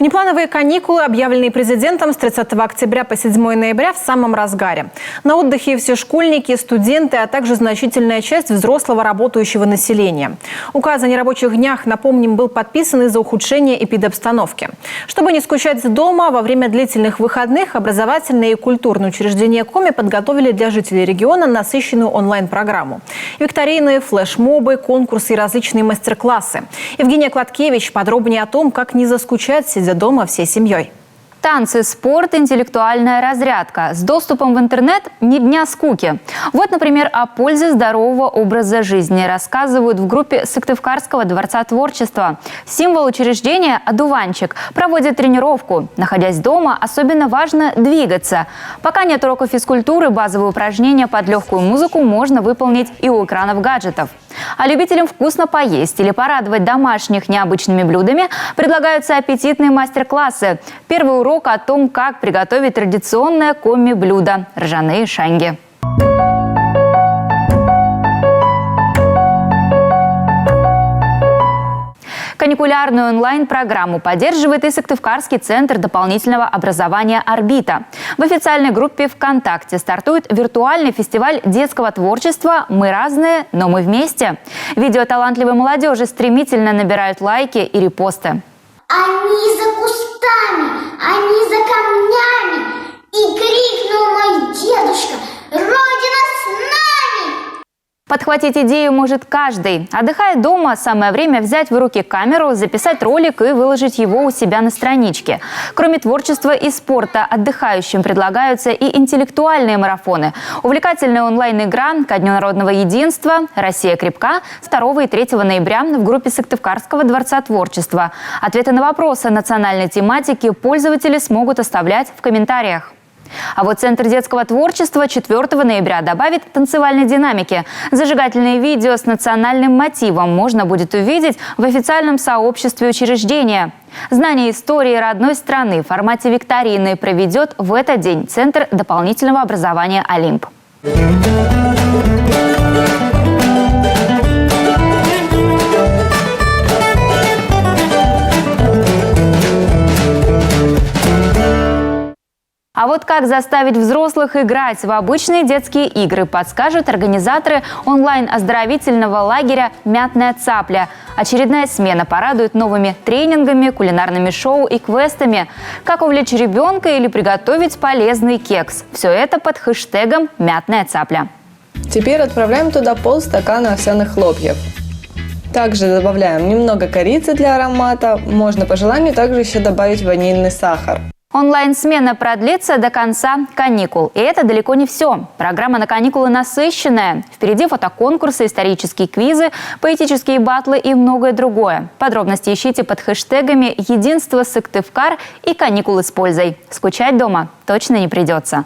Внеплановые каникулы, объявленные президентом с 30 октября по 7 ноября, в самом разгаре. На отдыхе все школьники, студенты, а также значительная часть взрослого работающего населения. Указ о нерабочих днях, напомним, был подписан из-за ухудшения эпидобстановки. Чтобы не скучать дома, во время длительных выходных образовательные и культурные учреждения Коми подготовили для жителей региона насыщенную онлайн-программу. Викторины, флешмобы, конкурсы и различные мастер-классы. Евгения Кладкевич подробнее о том, как не заскучать, сидя дома всей семьей. Танцы, спорт, интеллектуальная разрядка. С доступом в интернет ни дня скуки. Вот, например, о пользе здорового образа жизни рассказывают в группе Сыктывкарского дворца творчества. Символ учреждения – одуванчик. Проводит тренировку. Находясь дома, особенно важно двигаться. Пока нет уроков физкультуры, базовые упражнения под легкую музыку можно выполнить и у экранов гаджетов. А любителям вкусно поесть или порадовать домашних необычными блюдами предлагаются аппетитные мастер-классы. Первый урок о том, как приготовить традиционное коми-блюдо – ржаные шанги. Каникулярную онлайн-программу поддерживает и Сыктывкарский центр дополнительного образования «Орбита». В официальной группе ВКонтакте стартует виртуальный фестиваль детского творчества «Мы разные, но мы вместе». Видео талантливой молодежи стремительно набирают лайки и репосты. Они за кустами, они за камнями. И крикнул мой дедушка: «Родина с нами!» Подхватить идею может каждый. Отдыхая дома, самое время взять в руки камеру, записать ролик и выложить его у себя на страничке. Кроме творчества и спорта, отдыхающим предлагаются и интеллектуальные марафоны. Увлекательная онлайн-игра ко Дню народного единства «Россия крепка» 2 и 3 ноября в группе Сыктывкарского дворца творчества. Ответы на вопросы национальной тематики пользователи смогут оставлять в комментариях. А вот Центр детского творчества 4 ноября добавит танцевальной динамики. Зажигательные видео с национальным мотивом можно будет увидеть в официальном сообществе учреждения. Знание истории родной страны в формате викторины проведет в этот день Центр дополнительного образования «Олимп». А вот как заставить взрослых играть в обычные детские игры, подскажут организаторы онлайн-оздоровительного лагеря «Мятная цапля». Очередная смена порадует новыми тренингами, кулинарными шоу и квестами. Как увлечь ребенка или приготовить полезный кекс. Все это под хэштегом «Мятная цапля». Теперь отправляем туда полстакана овсяных хлопьев. Также добавляем немного корицы для аромата. Можно по желанию также еще добавить ванильный сахар. Онлайн-смена продлится до конца каникул. И это далеко не все. Программа на каникулы насыщенная. Впереди фотоконкурсы, исторические квизы, поэтические батлы и многое другое. Подробности ищите под хэштегами «Единство Сыктывкар» и «Каникулы с пользой». Скучать дома точно не придется.